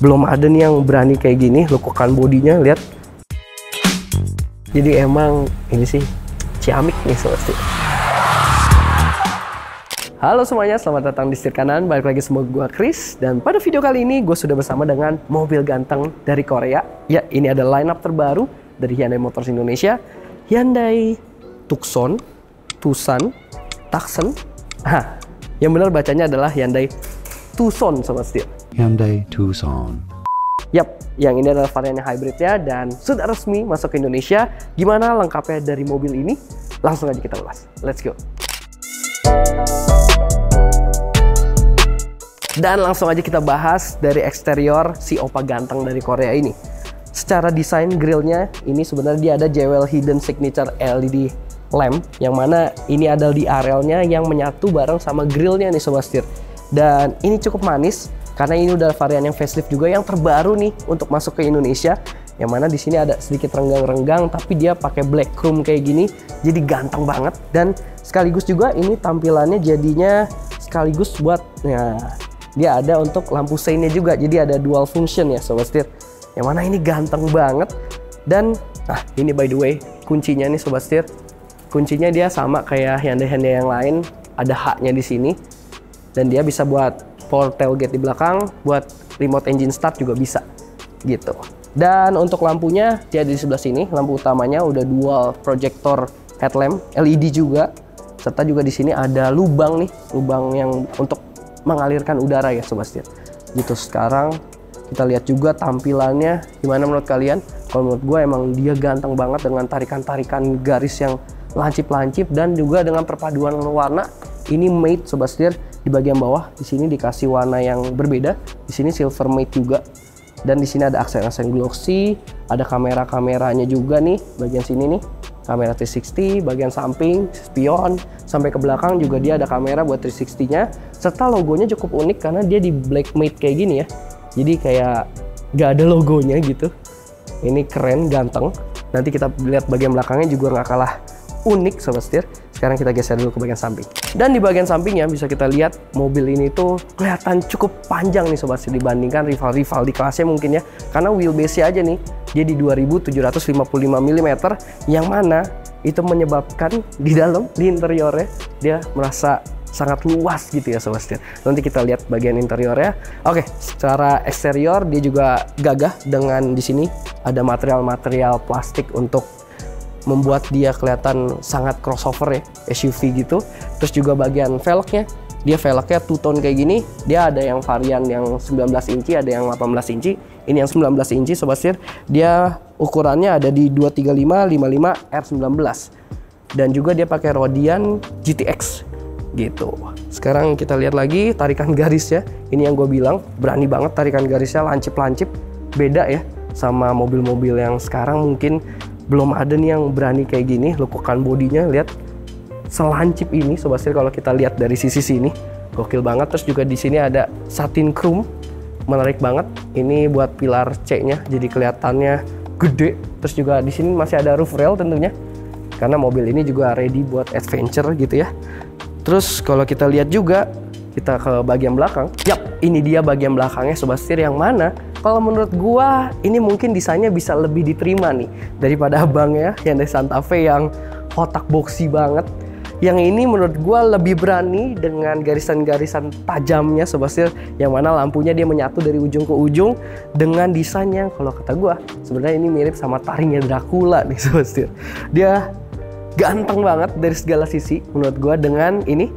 belum ada nih yang berani kayak gini, lekukan bodinya, lihat. Jadi emang ini sih ciamik nih sobat setir. Halo semuanya, selamat datang di setir kanan. Balik lagi sama gue Chris. Dan pada video kali ini gue sudah bersama dengan mobil ganteng dari Korea. Ya, ini ada lineup terbaru dari Hyundai Motors Indonesia, Hyundai Tucson, Tucson, yang benar bacanya adalah Hyundai Tucson sobat setir. Hyundai Tucson. Yap, yang ini adalah varian yang hybridnya dan sudah resmi masuk ke Indonesia. Gimana lengkapnya dari mobil ini? Langsung aja kita ulas. Let's go. Dan langsung aja kita bahas dari eksterior si opa ganteng dari Korea ini. Secara desain grillnya ini sebenarnya dia ada jewel hidden signature LED lamp, yang mana ini ada di arealnya yang menyatu bareng sama grillnya nih sobat setir. Dan ini cukup manis karena ini udah varian yang facelift juga yang terbaru nih untuk masuk ke Indonesia. Yang mana di sini ada sedikit renggang-renggang tapi dia pakai black chrome kayak gini, jadi ganteng banget. Dan sekaligus juga ini tampilannya jadinya sekaligus buat dia ada untuk lampu seinnya juga, jadi ada dual function ya sobat setir. Yang mana ini ganteng banget. Dan ini by the way kuncinya nih sobat setir. Kuncinya dia sama kayak Hyundai yang lain, ada H-nya di sini. Dan dia bisa buat power tailgate di belakang, buat remote engine start juga bisa gitu. Dan untuk lampunya dia ada di sebelah sini. Lampu utamanya udah dual projector headlamp LED juga. Serta juga di sini ada lubang nih, lubang yang untuk mengalirkan udara ya sobat setir. Gitu. Sekarang kita lihat juga tampilannya gimana menurut kalian? Kalau menurut gue emang dia ganteng banget dengan tarikan-tarikan garis yang lancip-lancip dan juga dengan perpaduan warna. Ini matte sobat setir. Di bagian bawah di sini dikasih warna yang berbeda. Di sini silver matte juga. Dan di sini ada aksen-aksen glossy, ada kamera-kameranya juga nih bagian sini nih. Kamera 360, bagian samping, spion, sampai ke belakang juga dia ada kamera buat 360-nya. Serta logonya cukup unik karena dia di black matte kayak gini ya. Jadi kayak gak ada logonya gitu. Ini keren, ganteng. Nanti kita lihat bagian belakangnya juga nggak kalah unik sobat setir. Sekarang kita geser dulu ke bagian samping. Dan di bagian sampingnya bisa kita lihat mobil ini tuh kelihatan cukup panjang nih sobat setir dibandingkan rival-rival di kelasnya mungkin ya. Karena wheelbase-nya aja nih dia di 2755 mm, yang mana itu menyebabkan di dalam, di interiornya dia merasa sangat luas gitu ya sobat setir. Nanti kita lihat bagian interiornya. Oke, secara eksterior dia juga gagah dengan di sini ada material-material plastik untuk membuat dia kelihatan sangat crossover ya, SUV gitu. Terus juga bagian velgnya, dia velgnya two-tone kayak gini. Dia ada yang varian yang 19 inci, ada yang 18 inci. Ini yang 19 inci sobat setir. Dia ukurannya ada di 235 55 R19. Dan juga dia pakai Rodian GTX gitu. Sekarang kita lihat lagi tarikan garisnya. Ini yang gue bilang berani banget tarikan garisnya, lancip-lancip. Beda ya sama mobil-mobil yang sekarang, mungkin belum ada nih yang berani kayak gini, lekukan bodinya, lihat selancip ini sobat setir. Kalau kita lihat dari sisi sini gokil banget. Terus juga di sini ada satin chrome, menarik banget. Ini buat pilar C-nya jadi kelihatannya gede. Terus juga di sini masih ada roof rail tentunya karena mobil ini juga ready buat adventure gitu ya. Terus kalau kita lihat juga, kita ke bagian belakang. Yap, ini dia bagian belakangnya sobat setir, yang mana kalau menurut gua ini mungkin desainnya bisa lebih diterima nih daripada abangnya Hyundai Santa Fe yang kotak boxy banget. Yang ini menurut gua lebih berani dengan garisan-garisan tajamnya sobat setir, yang mana lampunya dia menyatu dari ujung ke ujung dengan desain yang kalau kata gua sebenarnya ini mirip sama taringnya Dracula nih sobat setir. Dia ganteng banget dari segala sisi menurut gua. Dengan ini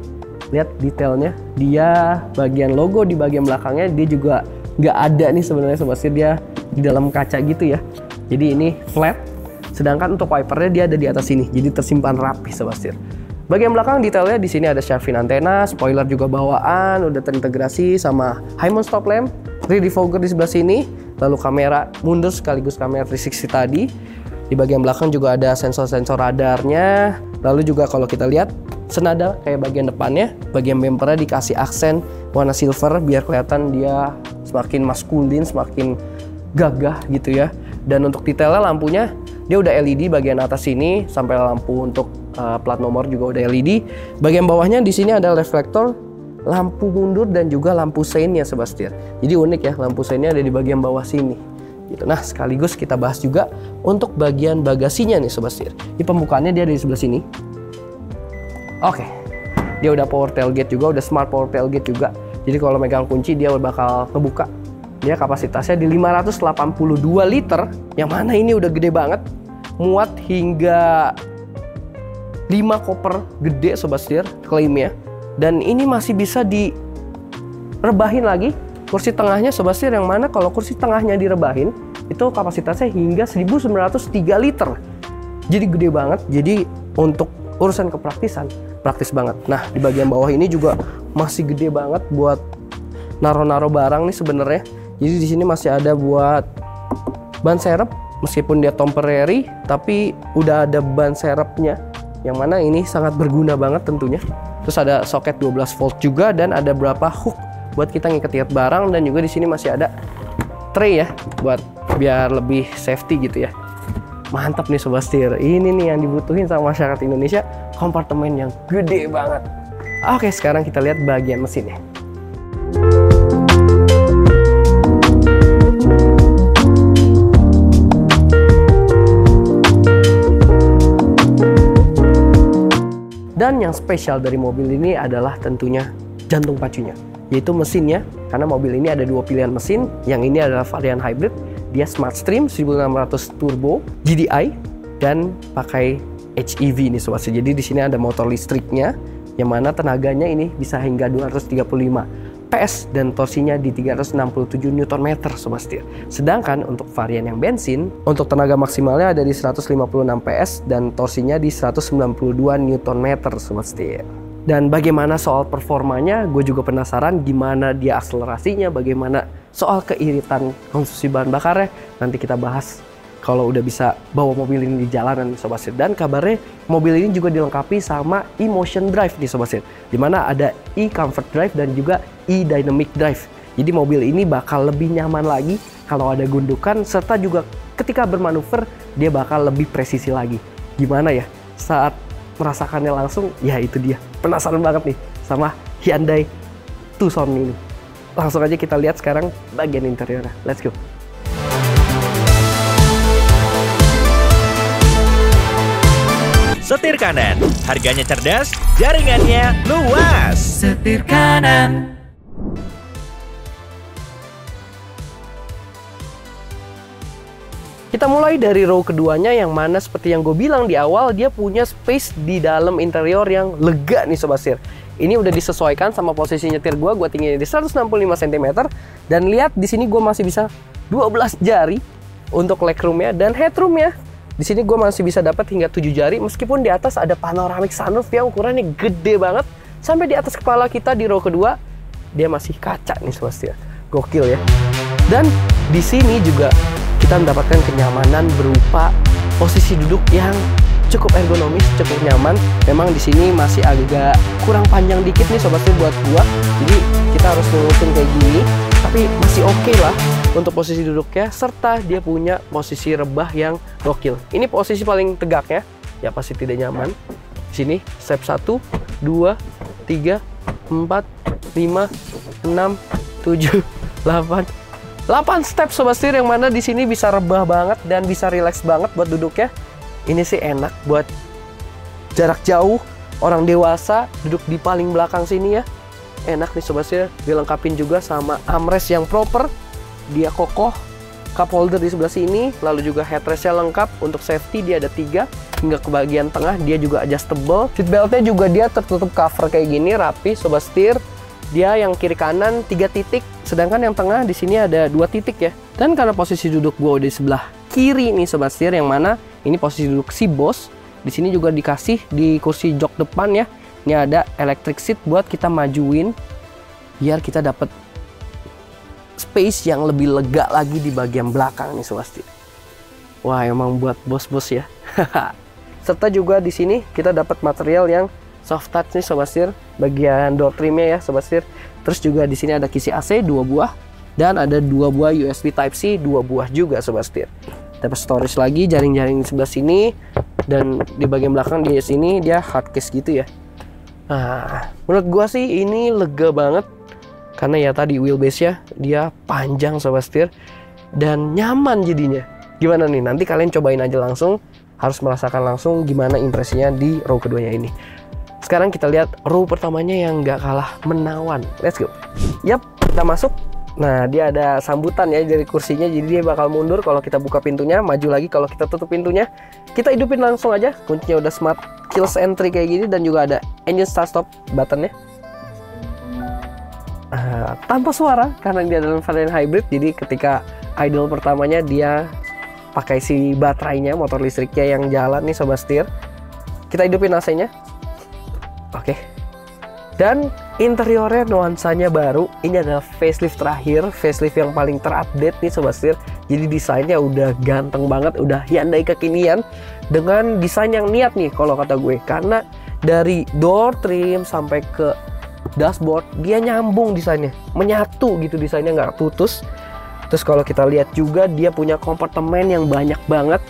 lihat detailnya, dia bagian logo di bagian belakangnya dia juga nggak ada nih sebenarnya sobat setir, dia di dalam kaca gitu ya. Jadi ini flat, sedangkan untuk wipernya dia ada di atas sini, jadi tersimpan rapi sobat setir. Bagian belakang detailnya di sini ada shark fin antena, spoiler juga bawaan udah terintegrasi sama high mount stop lamp, rear defogger di sebelah sini, lalu kamera mundur sekaligus kamera 360 tadi. Di bagian belakang juga ada sensor-sensor radarnya. Lalu juga kalau kita lihat senada kayak bagian depannya, bagian bumpernya dikasih aksen warna silver biar kelihatan dia semakin maskulin, semakin gagah gitu ya. Dan untuk detailnya lampunya dia udah LED bagian atas sini, sampai lampu untuk plat nomor juga udah LED. Bagian bawahnya di sini ada reflektor lampu mundur dan juga lampu seinnya Sobat Setir. Jadi unik ya, lampu seinnya ada di bagian bawah sini gitu. Nah sekaligus kita bahas juga untuk bagian bagasinya nih Sobat Setir. Di pembukaannya dia ada di sebelah sini. Oke, dia udah power tailgate juga, udah smart power tailgate juga. Jadi kalau megang kunci dia bakal ngebuka. Dia kapasitasnya di 582 liter, yang mana ini udah gede banget, muat hingga 5 koper gede Sobat Setir klaimnya. Dan ini masih bisa direbahin lagi kursi tengahnya Sobat Setir, yang mana kalau kursi tengahnya direbahin itu kapasitasnya hingga 1903 liter. Jadi gede banget. Jadi untuk urusan kepraktisan praktis banget. Nah di bagian bawah ini juga masih gede banget buat naro-naro barang nih sebenarnya. Jadi di sini masih ada buat ban serep, meskipun dia temporary tapi udah ada ban serepnya, yang mana ini sangat berguna banget tentunya. Terus ada soket 12 volt juga dan ada beberapa hook buat kita ngiket-ngiket barang, dan juga di sini masih ada tray ya buat biar lebih safety gitu ya. Mantap nih Sobat Setir. Ini nih yang dibutuhin sama masyarakat Indonesia, kompartemen yang gede banget. Oke, sekarang kita lihat bagian mesinnya. Dan yang spesial dari mobil ini adalah tentunya jantung pacunya, yaitu mesinnya. Karena mobil ini ada dua pilihan mesin. Yang ini adalah varian hybrid, dia Smart Stream 1600 Turbo GDI dan pakai HEV nih Sobat Setir. Jadi di sini ada motor listriknya, yang mana tenaganya ini bisa hingga 235 PS dan torsinya di 367 Nm Sobat Setir. Sedangkan untuk varian yang bensin, untuk tenaga maksimalnya ada di 156 PS dan torsinya di 192 Nm Sobat Setir. Dan bagaimana soal performanya, gue juga penasaran gimana dia akselerasinya, bagaimana soal keiritan konsumsi bahan bakarnya. Nanti kita bahas kalau udah bisa bawa mobil ini di jalanan Sobat Setir. Dan kabarnya mobil ini juga dilengkapi sama e-motion drive nih Sobat Setir, dimana ada e-comfort drive dan juga e-dynamic drive. Jadi mobil ini bakal lebih nyaman lagi kalau ada gundukan, serta juga ketika bermanuver dia bakal lebih presisi lagi. Gimana ya saat merasakannya langsung? Ya itu dia, penasaran banget nih sama Hyundai Tucson ini. Langsung aja kita lihat sekarang bagian interiornya. Let's go. Setir kanan, harganya cerdas, jaringannya luas. Setir kanan. Kita mulai dari row keduanya, yang mana seperti yang gue bilang di awal, dia punya space di dalam interior yang lega nih Sobat Setir. Ini udah disesuaikan sama posisi nyetir gue tingginya di 165 cm. Dan lihat di sini gue masih bisa 12 jari untuk legroomnya dan headroomnya. Di sini gue masih bisa dapat hingga 7 jari, meskipun di atas ada panoramic sunroof yang ukurannya gede banget. Sampai di atas kepala kita di row kedua, dia masih kaca nih Sobat Setir. Gokil ya. Dan di sini juga kita mendapatkan kenyamanan berupa posisi duduk yang cukup ergonomis, cukup nyaman. Memang di sini masih agak kurang panjang dikit nih Sobat Setir buat gua. Jadi kita harus ngurusin kayak gini, tapi masih oke lah untuk posisi duduknya, serta dia punya posisi rebah yang gokil. Ini posisi paling tegaknya, ya pasti tidak nyaman. Di sini step 1, 2, 3, 4, 5, 6, 7, 8 step Sobat Setir, yang mana di sini bisa rebah banget dan bisa relax banget buat duduknya. Ini sih enak buat jarak jauh, orang dewasa duduk di paling belakang sini ya. Enak nih Sobat Setir, dilengkapin juga sama armrest yang proper. Dia kokoh, cup holder di sebelah sini, lalu juga headrestnya lengkap. Untuk safety dia ada 3 hingga ke bagian tengah, dia juga adjustable. Seatbeltnya juga dia tertutup cover kayak gini, rapi Sobat Setir. Dia yang kiri kanan 3 titik, sedangkan yang tengah di sini ada 2 titik ya. Dan karena posisi duduk gue di sebelah kiri nih Sobat Setir, yang mana ini posisi duduk si bos. Di sini juga dikasih di kursi jok depan ya. Ini ada electric seat buat kita majuin biar kita dapat space yang lebih lega lagi di bagian belakang nih Sobat Setir. Wah, emang buat bos-bos ya. Serta juga di sini kita dapat material yang soft touch nih Sobat Setir, bagian door trimnya ya Sobat Setir. Terus juga di sini ada kisi AC 2 buah dan ada 2 buah USB Type C 2 buah juga Sobat Setir. Dapat storage lagi, jaring-jaring di sebelah sini, dan di bagian belakang di sini dia hard case gitu ya. Nah, menurut gua sih ini lega banget karena ya tadi wheelbase-nya dia panjang sobat setir dan nyaman jadinya. Gimana nih? Nanti kalian cobain aja langsung, harus merasakan langsung gimana impresinya di row keduanya ini. Sekarang kita lihat row pertamanya yang nggak kalah menawan. Let's go. Yap, kita masuk. Nah, dia ada sambutan ya dari kursinya, jadi dia bakal mundur kalau kita buka pintunya, maju lagi kalau kita tutup pintunya. Kita hidupin langsung aja, kuncinya udah smart keyless entry kayak gini, dan juga ada engine start stop buttonnya. Tanpa suara karena dia dalam varian hybrid, jadi ketika idle pertamanya dia pakai si baterainya, motor listriknya yang jalan nih sobat setir. Kita hidupin AC-nya. Oke. Dan interiornya nuansanya baru. Ini adalah facelift terakhir, facelift yang paling terupdate nih sobat setir. Jadi desainnya udah ganteng banget, udah Hyundai kekinian dengan desain yang niat nih kalau kata gue. Karena dari door trim sampai ke dashboard dia nyambung desainnya, menyatu gitu, desainnya nggak putus. Terus kalau kita lihat juga dia punya kompartemen yang banyak banget.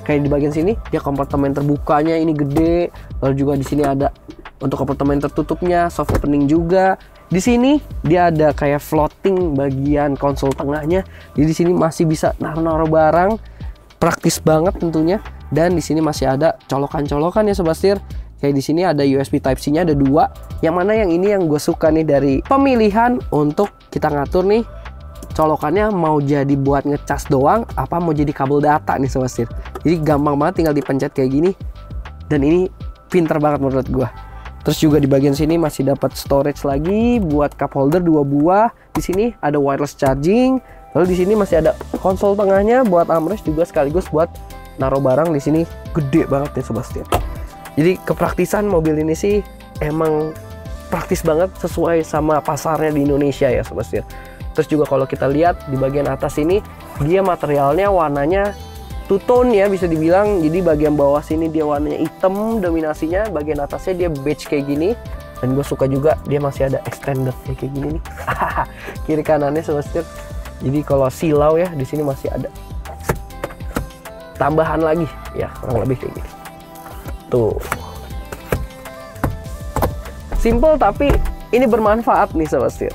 Kayak di bagian sini dia kompartemen terbukanya ini gede, lalu juga di sini ada untuk kompartemen tertutupnya, soft opening juga. Di sini dia ada kayak floating bagian konsol tengahnya. Jadi di sini masih bisa naruh-naruh barang, praktis banget tentunya. Dan di sini masih ada colokan-colokan ya sobat setir. Kayak di sini ada USB Type-C-nya ada 2. Yang mana yang ini yang gue suka nih dari pemilihan untuk kita ngatur nih colokannya mau jadi buat ngecas doang apa mau jadi kabel data nih sobat setir. Jadi gampang banget tinggal dipencet kayak gini. Dan ini pinter banget menurut gue. Terus juga di bagian sini masih dapat storage lagi buat cup holder 2 buah. Di sini ada wireless charging. Lalu di sini masih ada konsol tengahnya buat armrest juga sekaligus buat naruh barang di sini. Gede banget nih sobat setir. Jadi kepraktisan mobil ini sih emang praktis banget sesuai sama pasarnya di Indonesia ya sobat setir. Terus juga kalau kita lihat di bagian atas ini dia materialnya warnanya two tone ya bisa dibilang. Jadi bagian bawah sini dia warnanya hitam dominasinya, bagian atasnya dia beige kayak gini. Dan gue suka juga dia masih ada extender kayak gini nih. Kiri kanannya sobat setir. Jadi kalau silau ya di sini masih ada tambahan lagi ya, kurang lebih kayak gini. Tuh. Simple tapi ini bermanfaat nih sobat setir.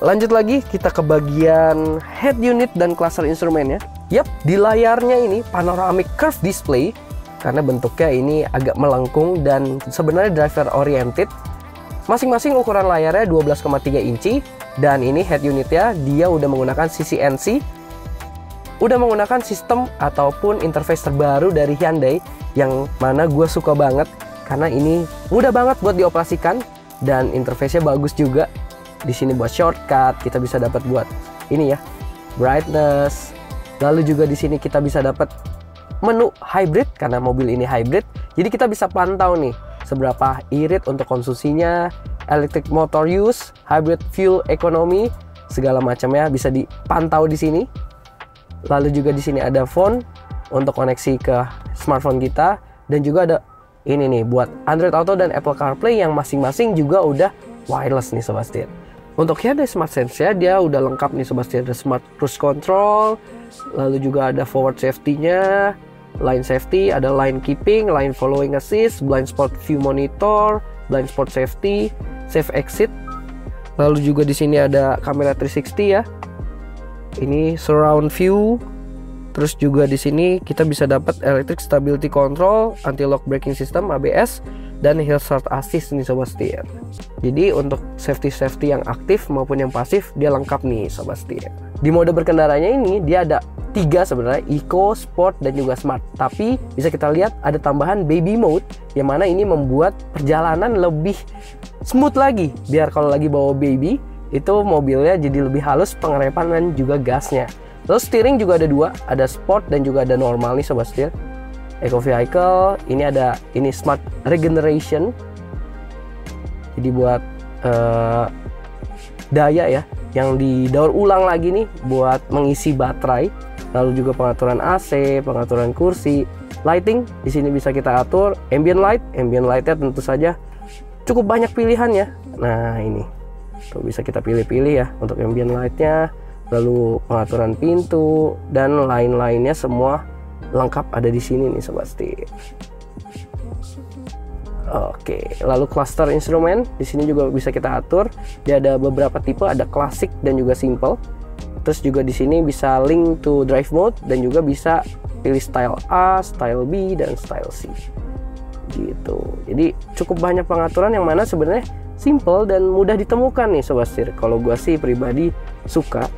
Lanjut lagi kita ke bagian head unit dan cluster instrumennya. Yap, di layarnya ini panoramic curve display karena bentuknya ini agak melengkung dan sebenarnya driver oriented. Masing-masing ukuran layarnya 12,3 inci dan ini head unitnya dia udah menggunakan CCNC. Udah menggunakan sistem ataupun interface terbaru dari Hyundai yang mana gue suka banget karena ini mudah banget buat dioperasikan dan interface-nya bagus juga. Di sini buat shortcut kita bisa dapat buat ini ya, brightness. Lalu juga di sini kita bisa dapat menu hybrid karena mobil ini hybrid. Jadi kita bisa pantau nih seberapa irit untuk konsumsinya, electric motor use, hybrid fuel economy, segala macamnya bisa dipantau di sini. Lalu juga di sini ada phone untuk koneksi ke smartphone kita dan juga ada ini nih buat Android Auto dan Apple CarPlay yang masing-masing juga udah wireless nih sobat setir. Untuk Hyundai Smart Sense-nya dia udah lengkap nih sobat setir, ada smart cruise control, lalu juga ada forward safety-nya, line safety, ada line keeping, line following assist, blind spot view monitor, blind spot safety, safe exit. Lalu juga di sini ada kamera 360 ya. Ini surround view. Terus juga di sini kita bisa dapat electric stability control, anti lock braking system ABS dan hill start assist nih sobat setir. Jadi untuk safety yang aktif maupun yang pasif dia lengkap nih sobat setir. Di mode berkendaranya ini dia ada 3 sebenarnya, Eco, Sport dan juga Smart. Tapi bisa kita lihat ada tambahan Baby Mode yang mana ini membuat perjalanan lebih smooth lagi. Biar kalau lagi bawa baby itu mobilnya jadi lebih halus pengereman dan juga gasnya. Terus steering juga ada 2, ada sport dan juga ada normal nih sobat setir. Eco vehicle, ini ada smart regeneration. Jadi buat daya ya yang didaur ulang lagi nih buat mengisi baterai. Lalu juga pengaturan AC, pengaturan kursi, lighting di sini bisa kita atur, ambient lightnya tentu saja cukup banyak pilihannya. Nah ini tuh bisa kita pilih-pilih ya untuk ambient lightnya. Lalu pengaturan pintu dan lain-lainnya semua lengkap ada di sini nih sobat setir. Oke, lalu cluster instrumen di sini juga bisa kita atur. Dia ada beberapa tipe, ada klasik dan juga simple. Terus juga di sini bisa link to drive mode dan juga bisa pilih style A, style B, dan style C. Gitu. Jadi cukup banyak pengaturan yang mana sebenarnya simple dan mudah ditemukan nih Sobat Setir. Kalau gua sih pribadi suka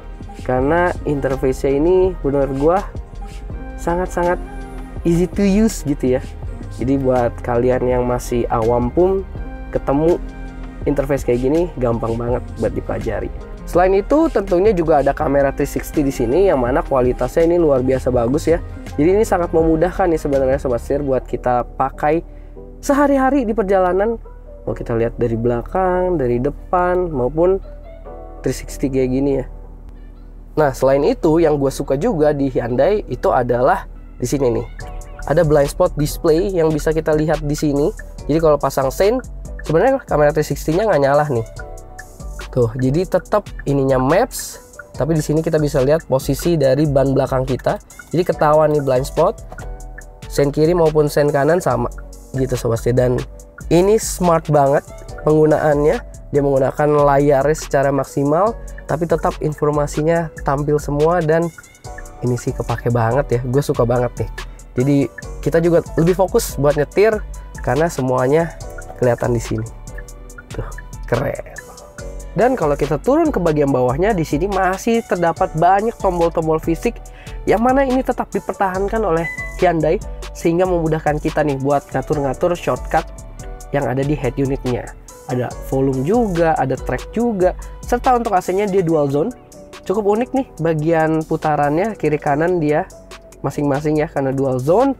karena interface-nya ini benar gua sangat-sangat easy to use gitu ya. Jadi buat kalian yang masih awam pun ketemu interface kayak gini gampang banget buat dipelajari. Selain itu tentunya juga ada kamera 360 di sini yang mana kualitasnya ini luar biasa bagus ya. Jadi ini sangat memudahkan nih sebenarnya Sobat Setir buat kita pakai sehari-hari di perjalanan. Mau kita lihat dari belakang, dari depan maupun 360 kayak gini ya. Nah, selain itu yang gue suka juga di Hyundai itu adalah di sini nih. Ada blind spot display yang bisa kita lihat di sini. Jadi kalau pasang sein, sebenarnya kamera 360-nya nggak nyala nih. Tuh, jadi tetap ininya maps, tapi di sini kita bisa lihat posisi dari ban belakang kita. Jadi ketahuan nih blind spot, sein kiri maupun sein kanan sama gitu Sobat Setir. Dan ini smart banget penggunaannya. Dia menggunakan layarnya secara maksimal, tapi tetap informasinya tampil semua dan ini sih kepake banget ya. Gue suka banget nih. Jadi kita juga lebih fokus buat nyetir karena semuanya kelihatan di sini. Tuh, keren. Dan kalau kita turun ke bagian bawahnya, di sini masih terdapat banyak tombol-tombol fisik yang mana ini tetap dipertahankan oleh Hyundai sehingga memudahkan kita nih buat ngatur-ngatur shortcut yang ada di head unitnya. Ada volume juga, ada track juga, serta untuk AC-nya dia dual zone. Cukup unik nih bagian putarannya kiri kanan dia masing-masing ya karena dual zone.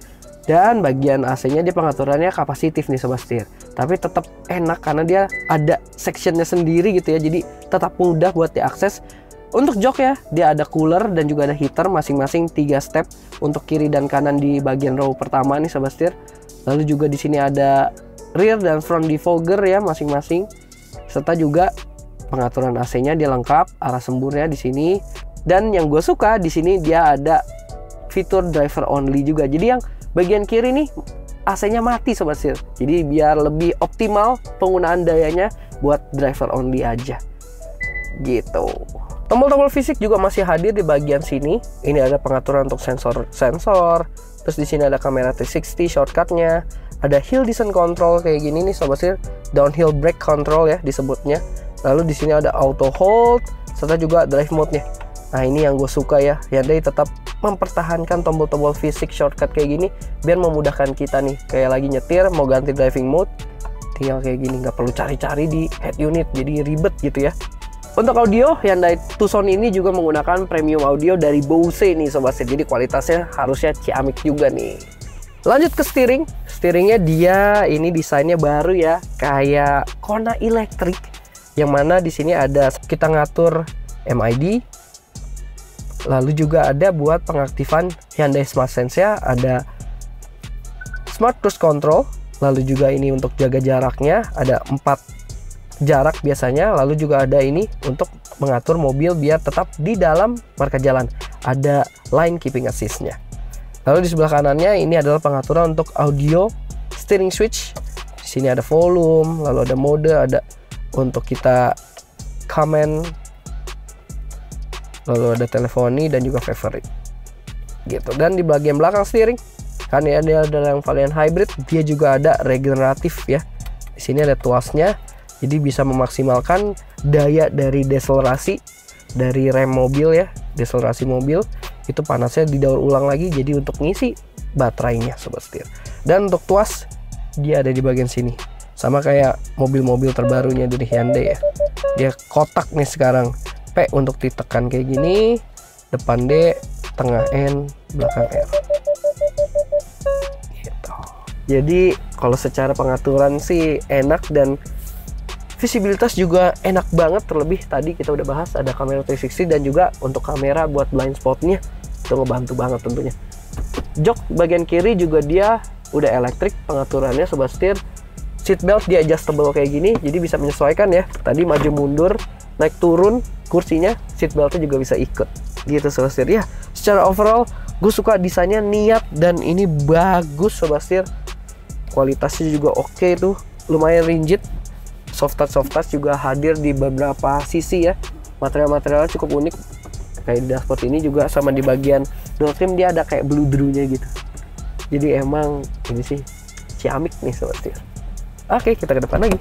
Dan bagian AC-nya dia pengaturannya kapasitif nih Sobat Setir. Tapi tetap enak karena dia ada sectionnya sendiri gitu ya. Jadi tetap mudah buat diakses. Untuk jok ya, dia ada cooler dan juga ada heater masing-masing 3 step untuk kiri dan kanan di bagian row pertama nih Sobat Setir. Lalu juga di sini ada rear dan front defogger ya masing-masing. Serta juga pengaturan AC-nya dia lengkap, arah semburnya di sini. Dan yang gue suka di sini dia ada fitur driver only juga. Jadi yang bagian kiri nih AC-nya mati Sobat Setir. Jadi biar lebih optimal penggunaan dayanya buat driver only aja. Gitu. Tombol-tombol fisik juga masih hadir di bagian sini. Ini ada pengaturan untuk sensor. Terus di sini ada kamera 360 shortcutnya. Ada hill descent control kayak gini nih Sobat Setir. Downhill brake control ya disebutnya. Lalu di sini ada auto hold serta juga drive mode-nya. Nah, ini yang gue suka ya. Hyundai tetap mempertahankan tombol-tombol fisik shortcut kayak gini biar memudahkan kita nih kayak lagi nyetir mau ganti driving mode tinggal kayak gini, nggak perlu cari-cari di head unit jadi ribet gitu ya. Untuk audio Hyundai Tucson ini juga menggunakan premium audio dari Bose nih Sobat Setir, jadi kualitasnya harusnya ciamik juga nih. Lanjut ke steeringnya dia ini desainnya baru ya kayak Kona elektrik yang mana di sini ada kita ngatur MID. Lalu juga ada buat pengaktifan Hyundai Smart Sense ya, ada Smart Cruise Control. Lalu juga ini untuk jaga jaraknya, ada 4 jarak biasanya. Lalu juga ada ini untuk mengatur mobil biar tetap di dalam marka jalan. Ada Lane Keeping Assist-nya. Lalu di sebelah kanannya ini adalah pengaturan untuk audio steering switch. Di sini ada volume, lalu ada mode, ada untuk kita comment. Lalu ada teleponi dan juga favorite gitu. Dan di bagian belakang steering kan ini ada yang varian hybrid, dia juga ada regeneratif ya. Di sini ada tuasnya, jadi bisa memaksimalkan daya dari deselerasi dari rem mobil ya. Deselerasi mobil itu panasnya didaur ulang lagi jadi untuk ngisi baterainya Sobat Setir. Dan untuk tuas dia ada di bagian sini, sama kayak mobil-mobil terbarunya dari Hyundai ya. Dia kotak nih sekarang. P untuk ditekan kayak gini, depan D, tengah N, belakang R. Gitu. Jadi kalau secara pengaturan sih enak dan visibilitas juga enak banget. Terlebih tadi kita udah bahas ada kamera 360 dan juga untuk kamera buat blind spotnya itu ngebantu banget tentunya. Jok bagian kiri juga dia udah elektrik pengaturannya Sobat Setir. Seatbelt dia adjustable kayak gini, jadi bisa menyesuaikan ya. Tadi maju mundur, naik turun kursinya, seatbeltnya juga bisa ikut gitu Sobat Setir ya. Secara overall gue suka desainnya niat dan ini bagus Sobat Setir. kualitasnya juga oke tuh, lumayan rigid. Soft touch juga hadir di beberapa sisi ya. Material-materialnya cukup unik. Kayak di dashboard ini juga, sama di bagian door trim dia ada kayak bludrunya gitu. Jadi emang ini sih ciamik nih sobat setir. Oke, kita ke depan lagi.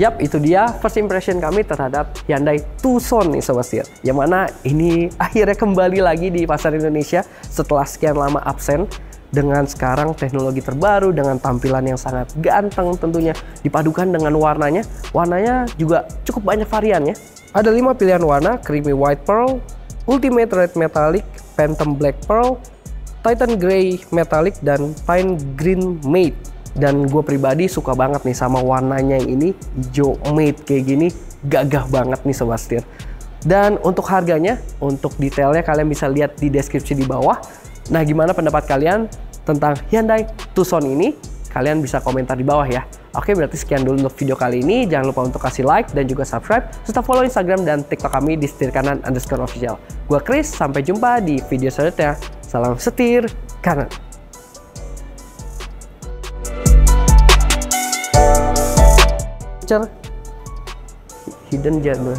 Yap, itu dia first impression kami terhadap Hyundai Tucson nih sobat setir. Yang mana ini akhirnya kembali lagi di pasar Indonesia setelah sekian lama absen. Dengan sekarang teknologi terbaru, dengan tampilan yang sangat ganteng tentunya, dipadukan dengan warnanya. Warnanya juga cukup banyak variannya. Ada 5 pilihan warna: Creamy White Pearl, Ultimate Red Metallic, Phantom Black Pearl, Titan Grey Metallic, dan Pine Green Matte. Dan gue pribadi suka banget nih sama warnanya yang ini, hijau matte kayak gini, gagah banget nih sobat setir. Dan untuk harganya, untuk detailnya kalian bisa lihat di deskripsi di bawah. Nah, gimana pendapat kalian tentang Hyundai Tucson ini? Kalian bisa komentar di bawah ya. Oke, berarti sekian dulu untuk video kali ini. Jangan lupa untuk kasih like dan juga subscribe, serta follow Instagram dan TikTok kami di setirkanan_official. Gua Chris, sampai jumpa di video selanjutnya. Salam setir kanan. Hidden gem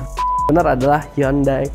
benar adalah Hyundai.